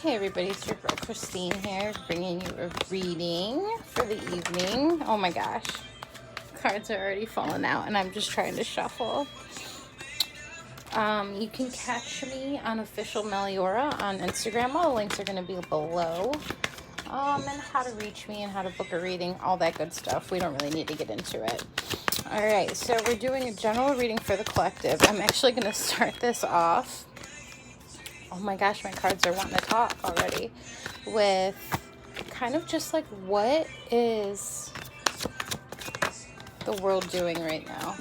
Hey everybody, it's your girl Christine here, bringing you a reading for the evening. Oh my gosh, cards are already falling out and I'm just trying to shuffle. You can catch me on Official Meliora on Instagram. All the links are going to be below. And how to reach me and how to book a reading, all that good stuff. We don't really need to get into it. All right, so we're doing a general reading for the collective. I'm actually going to start this off. Oh my gosh, my cards are wanting to talk already. With kind of just like, what is the world doing right now?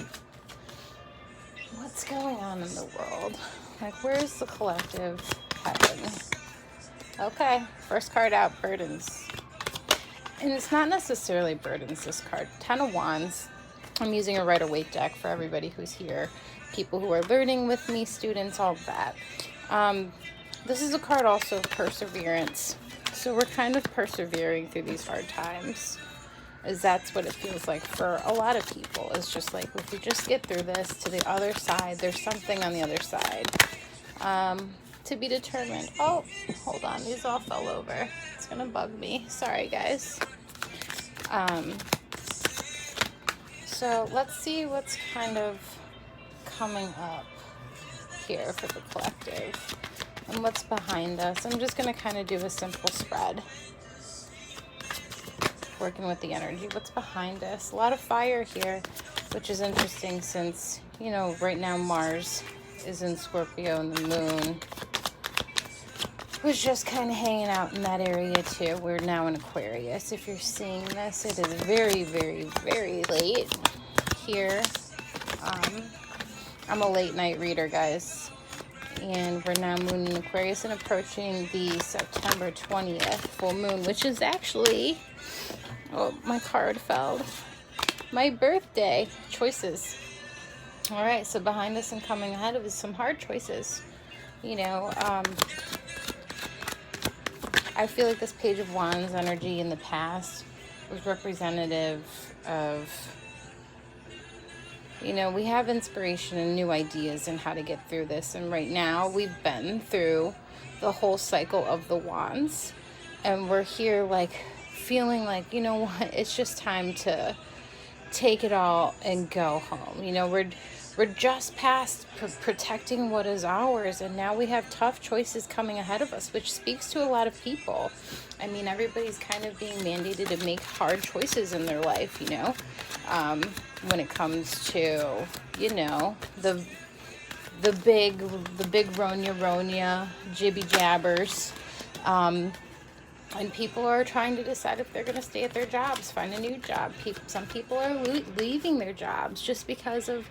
What's going on in the world? Like, where's the collective heading? Okay, first card out, burdens. And it's not necessarily burdens, this card. 10 of Wands. I'm using a Rider-Waite deck for everybody who's here. People who are learning with me, students, all of that. This is a card also of perseverance. So we're kind of persevering through these hard times. As that's what it feels like for a lot of people. It's just like, if we just get through this to the other side, there's something on the other side. To be determined. Oh, hold on. These all fell over. It's going to bug me. Sorry, guys. So let's see what's kind of coming up here for the collective. And what's behind us. I'm just going to kind of do a simple spread. Working with the energy. What's behind us? A lot of fire here, which is interesting since, you know, right now Mars is in Scorpio and the moon was just kind of hanging out in that area too. We're now in Aquarius. If you're seeing this, it is very, very, very late here. I'm a late night reader, guys. And we're now moon in Aquarius and approaching the September 20th full moon, which is actually, oh, my card fell, my birthday. Choices. All right, so behind us and coming ahead of us, some hard choices. You know, I feel like this Page of Wands energy in the past was representative of, you know, we have inspiration and new ideas and how to get through this. And right now we've been through the whole cycle of the wands. And we're here like feeling like, you know what, it's just time to take it all and go home. You know, we're just past protecting what is ours. And now we have tough choices coming ahead of us, which speaks to a lot of people. I mean, everybody's kind of being mandated to make hard choices in their life, you know. When it comes to, you know, the big ronya jibby jabbers, and people are trying to decide if they're going to stay at their jobs, find a new job. Some people are leaving their jobs just because of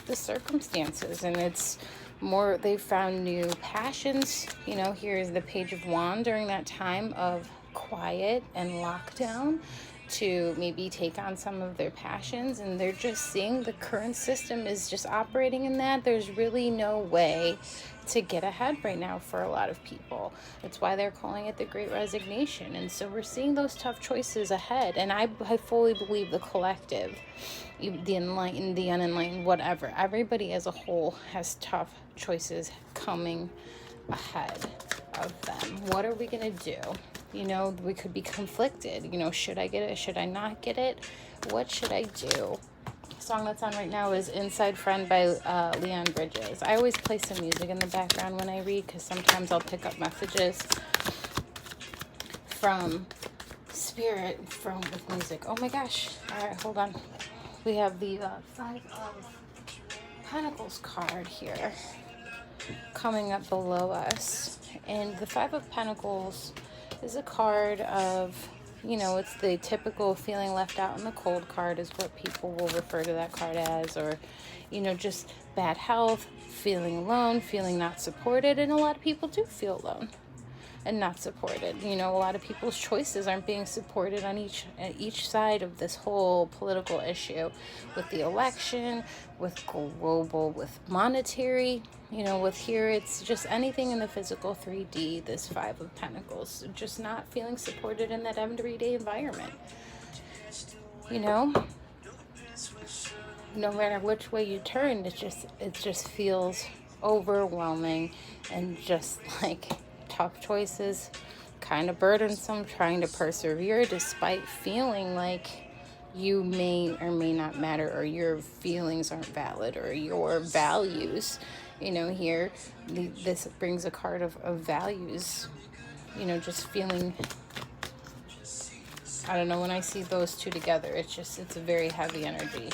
the circumstances, and it's more, they found new passions. You know, here's the Page of Wands during that time of quiet and lockdown, to maybe take on some of their passions, and they're just seeing the current system is just operating in that. There's really no way to get ahead right now for a lot of people. That's why they're calling it the Great Resignation. And so we're seeing those tough choices ahead. And I fully believe the collective, the enlightened, the unenlightened, whatever, everybody as a whole has tough choices coming ahead of them. What are we going to do? You know, we could be conflicted. You know, should I get it? Should I not get it? What should I do? The song that's on right now is Inside Friend by Leon Bridges. I always play some music in the background when I read, because sometimes I'll pick up messages from spirit with music. Oh my gosh. All right, hold on. We have the Five of Pentacles card here coming up below us. And the Five of Pentacles is a card of, you know, it's the typical feeling left out in the cold card is what people will refer to that card as, or, you know, just bad health, feeling alone, feeling not supported. And a lot of people do feel alone and not supported. You know, a lot of people's choices aren't being supported on each side of this whole political issue, with the election, with global, with monetary, you know, with here, it's just anything in the physical 3D, this Five of Pentacles, just not feeling supported in that everyday environment. You know, no matter which way you turn, it just feels overwhelming and just like tough choices, kind of burdensome, trying to persevere despite feeling like you may or may not matter, or your feelings aren't valid, or your values. Here, this brings a card of values. Just feeling, I don't know, when I see those two together, it's a very heavy energy.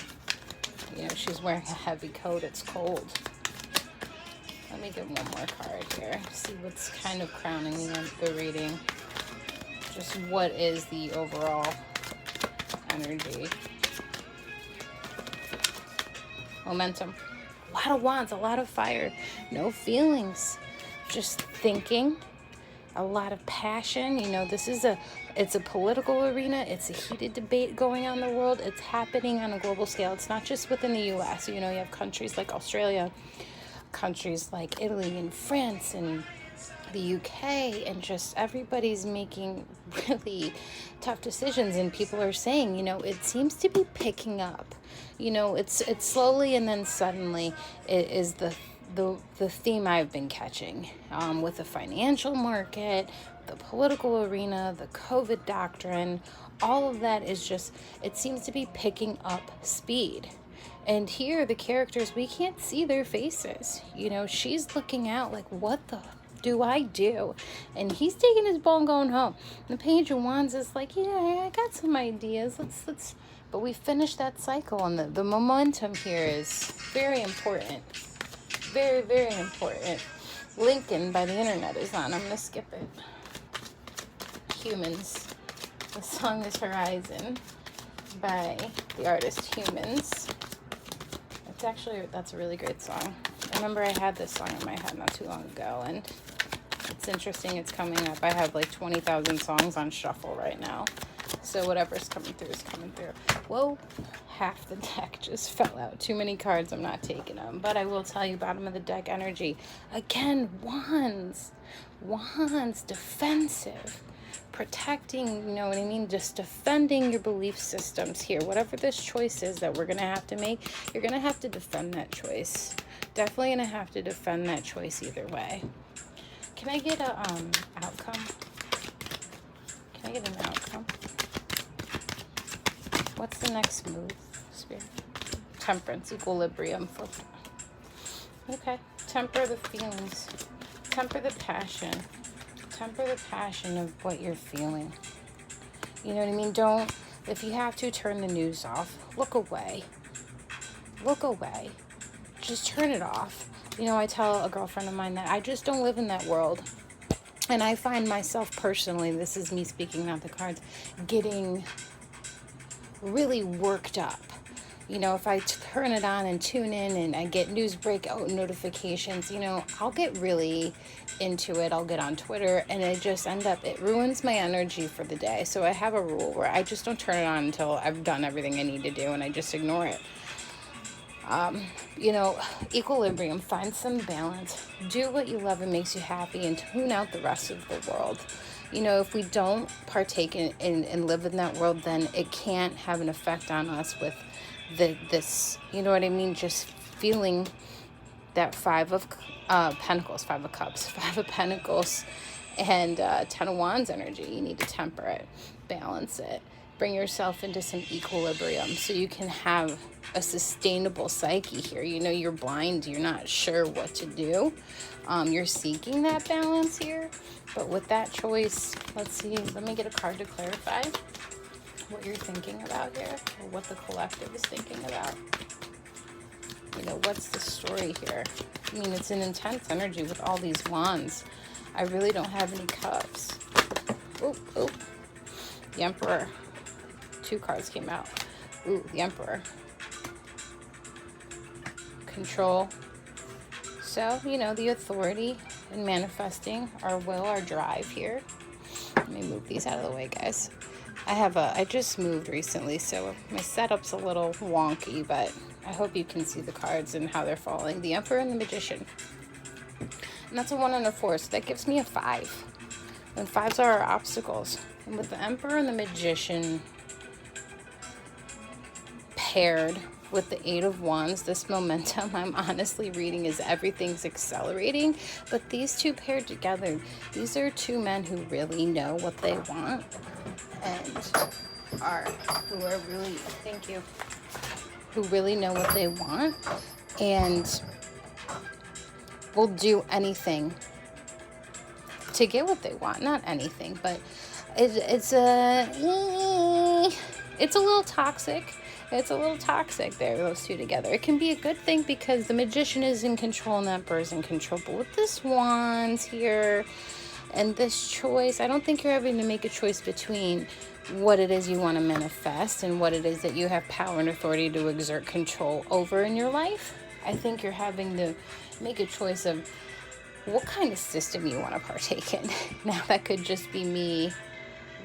She's wearing a heavy coat. It's cold. Let me get one more card here. See what's kind of crowning the reading. Just what is the overall energy. Momentum. A lot of wands, a lot of fire. No feelings. Just thinking. A lot of passion. It's a political arena. It's a heated debate going on in the world. It's happening on a global scale. It's not just within the U.S. You have countries like Australia, countries like Italy and France and the UK, and just everybody's making really tough decisions, and people are saying, it seems to be picking up. It's slowly and then suddenly. It is the theme I've been catching with the financial market, the political arena, the COVID doctrine. All of that is just, it seems to be picking up speed. And here, the characters, we can't see their faces. She's looking out like, what the do I do? And he's taking his ball and going home. The Page of Wands is like, yeah, I got some ideas. Let's. But we finished that cycle, and the momentum here is very important. Very, very important. Lincoln by the Internet is on. I'm going to skip it. Humans. The song is Horizon by the artist Humans. That's a really great song. I remember I had this song in my head not too long ago, and it's interesting, it's coming up. I have like 20,000 songs on shuffle right now, so whatever's coming through is coming through. Whoa, half the deck just fell out. Too many cards, I'm not taking them. But I will tell you, bottom of the deck energy. Again, wands, defensive. Protecting, you know what I mean? Just defending your belief systems here. Whatever this choice is that we're going to have to make, you're going to have to defend that choice. Definitely going to have to defend that choice either way. Can I get a outcome? Can I get an outcome? What's the next move, Spirit? Temperance, equilibrium. Flip. Okay. Temper the feelings. Temper the passion. Temper the passion of what you're feeling. You know what I mean? Don't, if you have to, turn the news off. Look away. Look away. Just turn it off. I tell a girlfriend of mine that I just don't live in that world. And I find myself personally, this is me speaking, not the cards, getting really worked up. If I turn it on and tune in and I get news breakout notifications, I'll get really into it. I'll get on Twitter and it ruins my energy for the day. So I have a rule where I just don't turn it on until I've done everything I need to do, and I just ignore it. Equilibrium, find some balance, do what you love and makes you happy, and tune out the rest of the world. If we don't partake in live in that world, then it can't have an effect on us with this, you know what I mean? Just feeling that Five of Pentacles, Five of Cups, Five of Pentacles, and Ten of Wands energy. You need to temper it, balance it, bring yourself into some equilibrium so you can have a sustainable psyche here. You're blind, you're not sure what to do. You're seeking that balance here, but with that choice, let's see, let me get a card to clarify what you're thinking about here, or what the collective is thinking about. What's the story here? It's an intense energy with all these wands. I really don't have any cups. Oh, the Emperor. 2 cards came out. Ooh, the Emperor. Control. So, the authority and manifesting our will, our drive here. Let me move these out of the way, guys. I just moved recently, so my setup's a little wonky, but I hope you can see the cards and how they're falling. The Emperor and the Magician. And that's a 1 and a 4, so that gives me a 5. And 5s are our obstacles. And with the Emperor and the Magician paired with the Eight of Wands, this momentum I'm honestly reading is everything's accelerating. But these two paired together, these are two men who really know what they want and who are really, thank you, who really know what they want and will do anything to get what they want. Not anything, but it's a little toxic. It's a little toxic there, those two together. It can be a good thing because the Magician is in control and the Emperor is in control. But with this Wands here and this choice, I don't think you're having to make a choice between what it is you want to manifest and what it is that you have power and authority to exert control over in your life. I think you're having to make a choice of what kind of system you want to partake in. Now, that could just be me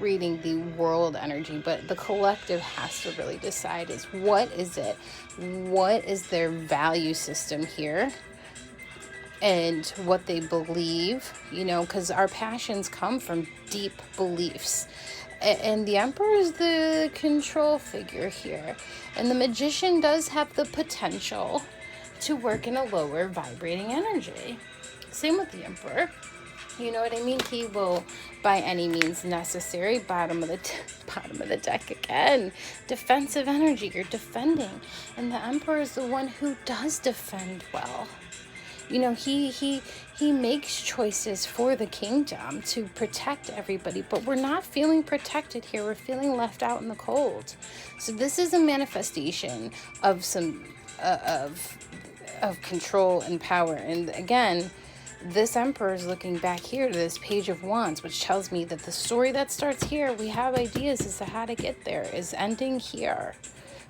reading the world energy, but the collective has to really decide is what is it? What is their value system here? And what they believe, you know, because our passions come from deep beliefs. And the Emperor is the control figure here. And the Magician does have the potential to work in a lower vibrating energy. Same with the Emperor. You know what I mean? He will, by any means necessary, bottom of the deck again. Defensive energy, you're defending. And the Emperor is the one who does defend well. You know, he makes choices for the kingdom to protect everybody, but we're not feeling protected here. We're feeling left out in the cold. So this is a manifestation of some of control and power. And again, this Emperor is looking back here to this Page of Wands, which tells me that the story that starts here, we have ideas as to how to get there, is ending here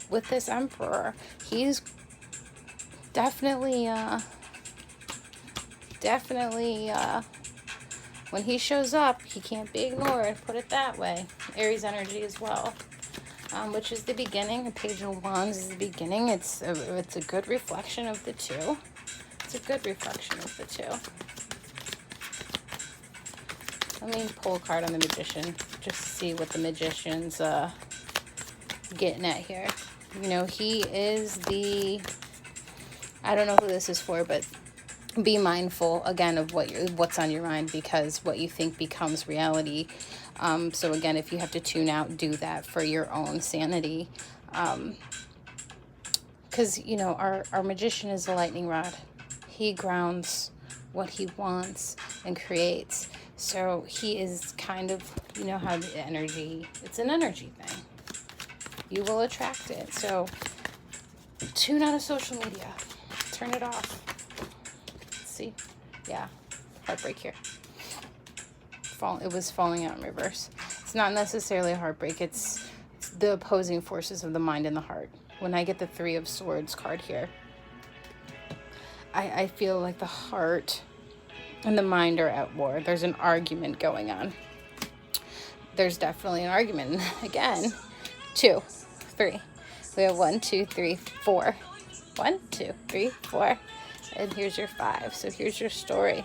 with this Emperor. He's definitely, when he shows up, he can't be ignored, put it that way. Aries energy as well, which is the beginning. The Page of Wands is the beginning. It's a good reflection of the two. It's a good reflection of the two. Let me pull a card on the Magician just to see what the Magician's getting at here. You know, he is the, I don't know who this is for, but be mindful again of what's on your mind, because what you think becomes reality. So again, if you have to tune out, do that for your own sanity. Because, you know, our Magician is a lightning rod. He grounds what he wants and creates. So he is kind of, you know how the energy, it's an energy thing. You will attract it. So tune out of social media. Turn it off. See? Yeah. Heartbreak here. It was falling out in reverse. It's not necessarily a heartbreak. It's the opposing forces of the mind and the heart. When I get the Three of Swords card here, I feel like the heart and the mind are at war. There's an argument going on. There's definitely an argument. Again, 2, 3. We have 1, 2, 3, 4. 1, 2, 3, 4. And here's your 5. So here's your story.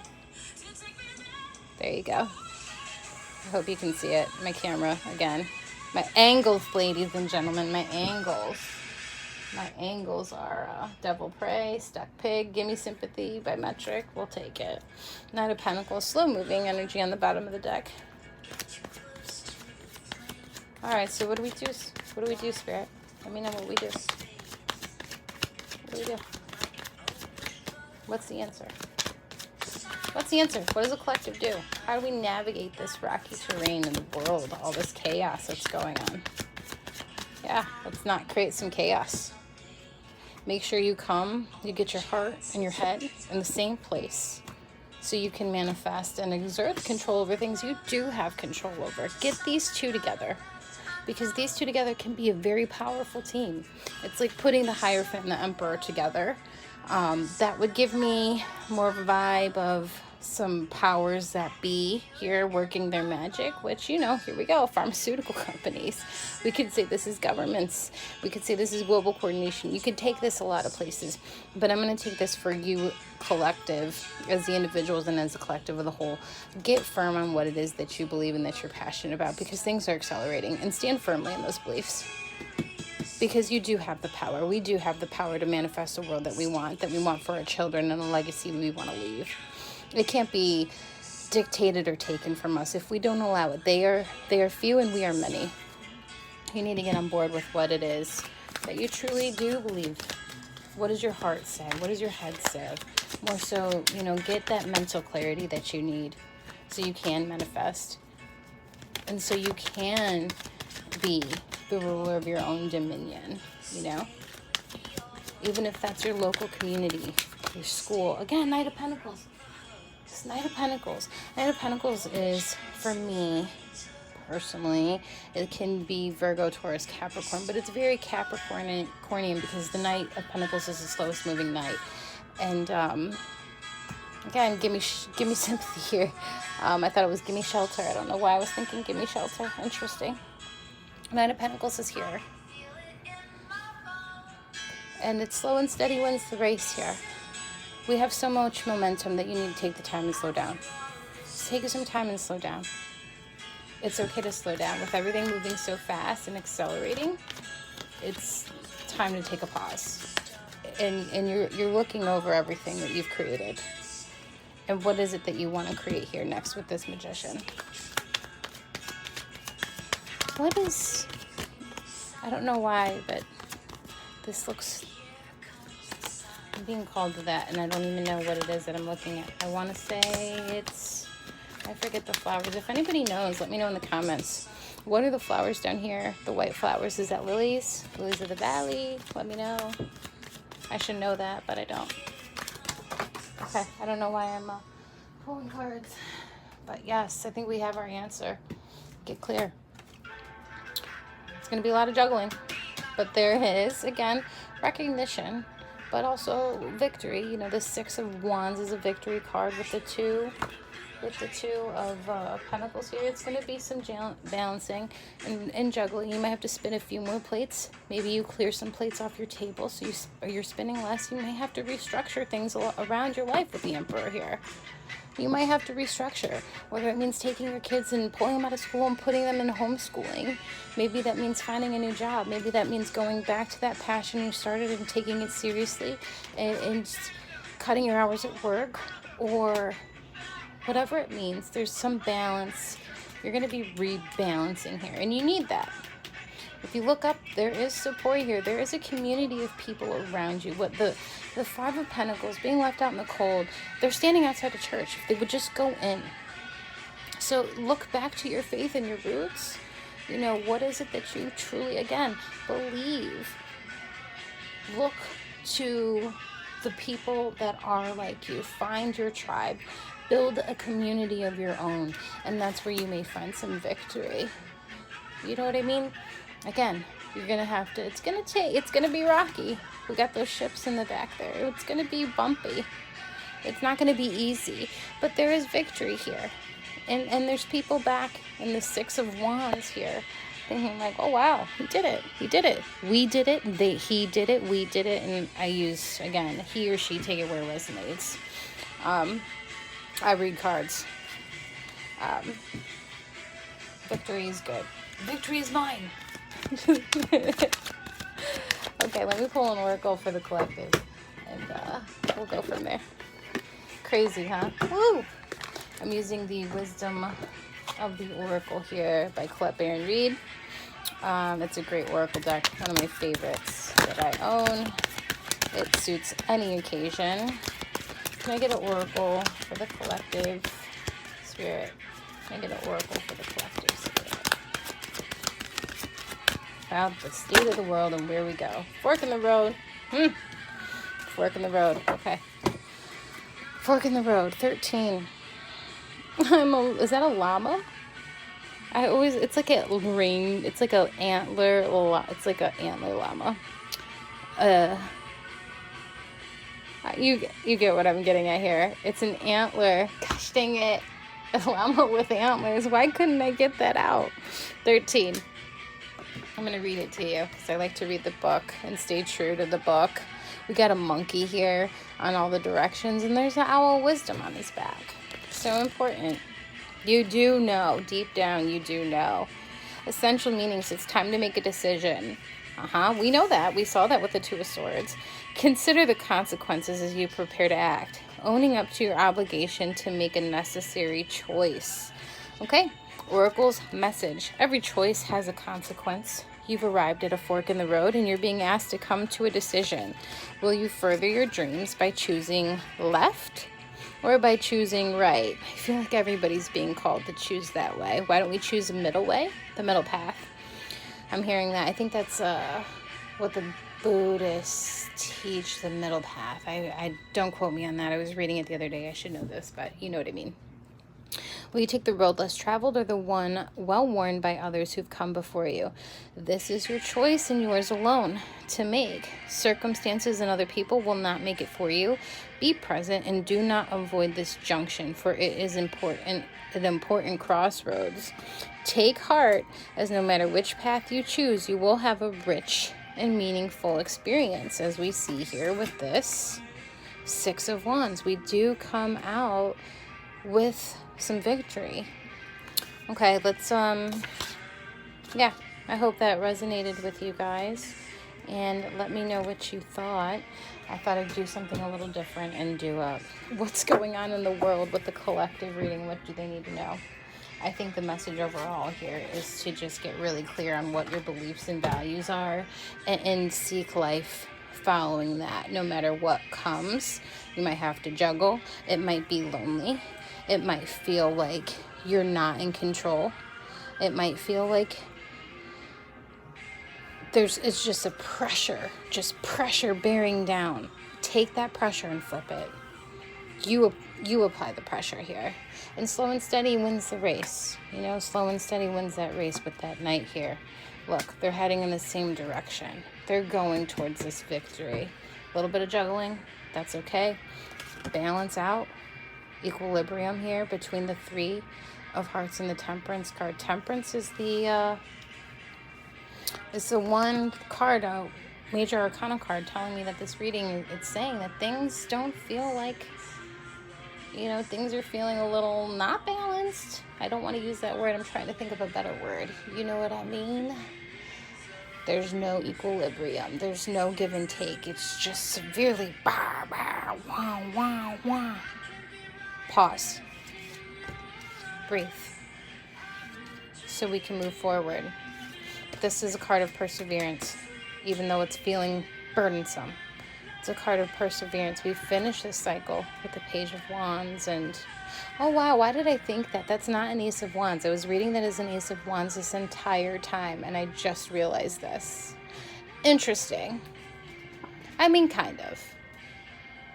There you go. I hope you can see it. My camera, again. My angles, ladies and gentlemen, my angles. My angles are Devil Prey, Stuck Pig, Gimme Sympathy, Bimetric. We'll take it. Knight of Pentacles, slow moving energy on the bottom of the deck. All right, so what do we do? What do we do, Spirit? Let me know what we do. What do we do? What's the answer? What's the answer? What does the collective do? How do we navigate this rocky terrain in the world, all this chaos that's going on? Yeah, let's not create some chaos. Make sure you get your heart and your head in the same place so you can manifest and exert control over things you do have control over. Get these two together, because these two together can be a very powerful team. It's like putting the Hierophant and the Emperor together. That would give me more of a vibe of some powers that be here working their magic, which, you know, here we go, pharmaceutical companies. We could say this is governments. We could say this is global coordination. You could take this a lot of places, but I'm going to take this for you, collective, as the individuals and as a collective of the whole. Get firm on what it is that you believe and that you're passionate about, because things are accelerating, and stand firmly in those beliefs. because you do have the power. We do have the power to manifest a world that we want for our children, and a legacy we want to leave. It can't be dictated or taken from us if we don't allow it. They are few and we are many. You need to get on board with what it is that you truly do believe. What does your heart say? What does your head say? More so, get that mental clarity that you need so you can manifest. And so you can be the ruler of your own dominion, Even if that's your local community, your school. Again, Knight of Pentacles. It's Knight of Pentacles. Knight of Pentacles is, for me, personally, it can be Virgo, Taurus, Capricorn, but it's very Capricornian because the Knight of Pentacles is the slowest moving knight. And again, give me sympathy here. I thought it was give me shelter. I don't know why I was thinking give me shelter. Interesting. Knight of Pentacles is here. And it's slow and steady wins the race here. We have so much momentum that you need to take the time and slow down. Just take some time and slow down. It's okay to slow down. With everything moving so fast and accelerating, it's time to take a pause. And you're looking over everything that you've created. And what is it that you want to create here next with this Magician? I don't know why, but this looks, I'm being called to that, and I don't even know what it is that I'm looking at. I want to say I forget the flowers. If anybody knows, let me know in the comments. What are the flowers down here? The white flowers, is that lilies? Lilies of the valley? Let me know. I should know that, but I don't. Okay, I don't know why I'm pulling cards. But yes, I think we have our answer. Get clear. It's going to be a lot of juggling. But there is, again, recognition, but also victory. The Six of Wands is a victory card with the two of Pentacles here. It's going to be some balancing and juggling. You might have to spin a few more plates. Maybe you clear some plates off your table so you're spinning less. You may have to restructure things around your life with the Emperor here. You might have to restructure, whether it means taking your kids and pulling them out of school and putting them in homeschooling. Maybe that means finding a new job. Maybe that means going back to that passion you started and taking it seriously and cutting your hours at work, or whatever it means. There's some balance. You're going to be rebalancing here, and you need that. If you look up, there is support here. There is a community of people around you. What the Five of Pentacles, being left out in the cold, they're standing outside the church. If they would just go in. So look back to your faith and your roots. What is it that you truly, again, believe? Look to the people that are like you. Find your tribe. Build a community of your own. And that's where you may find some victory. You know what I mean? Again, you're going to have to, it's going to be rocky. We got those ships in the back there. It's going to be bumpy. It's not going to be easy, but there is victory here. And there's people back in the Six of Wands here thinking like, oh, wow, he did it. He did it. We did it. He did it. We did it. And I use, again, he or she, take it where it resonates. I read cards. Victory is good. Victory is mine. Okay, let me pull an oracle for the collective, and we'll go from there. Crazy, huh? Woo! I'm using the Wisdom of the Oracle here by Colette Baron Reed. It's a great oracle deck, one of my favorites that I own. It suits any occasion. Can I get an oracle for the collective spirit? Can I get an oracle for the collective spirit? About the state of the world and where we go. Fork in the road. Fork in the road. Okay. Fork in the road. 13. Is that a llama? It's like a ring. It's like an antler. It's like an antler llama. You get what I'm getting at here. It's an antler. Gosh dang it. A llama with antlers. Why couldn't I get that out? 13. I'm going to read it to you because I like to read the book and stay true to the book. We got a monkey here on all the directions, and there's an owl of wisdom on his back. So important. You do know, deep down, you do know. Essential meanings, it's time to make a decision. We know that. We saw that with the Two of Swords. Consider the consequences as you prepare to act. Owning up to your obligation to make a necessary choice. Okay? Oracle's message. Every choice has a consequence. You've arrived at a fork in the road and you're being asked to come to a decision. Will you further your dreams by choosing left or by choosing right? I feel like everybody's being called to choose that way. Why don't we choose a middle way? The middle path. I'm hearing that. I think that's what the Buddhists teach, the middle path. I don't quote me on that. I was reading it the other day. I should know this, but you know what I mean. Will you take the road less traveled or the one well-worn by others who've come before you? This is your choice and yours alone to make. Circumstances and other people will not make it for you. Be present and do not avoid this junction, for it is important, an important crossroads. Take heart, as no matter which path you choose, you will have a rich and meaningful experience, as we see here with this Six of Wands. We do come out with some victory. Okay, let's yeah, I hope that resonated with you guys, and let me know what you thought. I thought I'd do something a little different and do what's going on in the world with the collective reading. What do they need to know? I think the message overall here is to just get really clear on what your beliefs and values are, and seek life following that. No matter what comes, you might have to juggle. It might be lonely. It might feel like you're not in control. It might feel like it's just a pressure bearing down. Take that pressure and flip it. You apply the pressure here. And slow and steady wins the race. You know, slow and steady wins that race with that Knight here. Look, they're heading in the same direction. They're going towards this victory. A little bit of juggling, that's okay. Balance out. Equilibrium here between the Three of Hearts and the Temperance card. Temperance is the one card, major arcana card, telling me that this reading, it's saying that things don't feel like, you know, things are feeling a little not balanced. I don't want to use that word. I'm trying to think of a better word. You know what I mean? There's no equilibrium. There's no give and take. It's just severely bah, bah, wah, wah, wah. Pause. Breathe. So we can move forward. This is a card of perseverance, even though it's feeling burdensome. It's a card of perseverance. We finished this cycle with the Page of Wands, and oh wow, why did I think that? That's not an Ace of Wands. I was reading that as an Ace of Wands this entire time, and I just realized this. Interesting. I mean, kind of.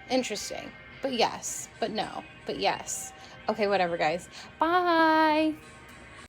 Interesting. But yes, but no, but yes. Okay, whatever, guys. Bye.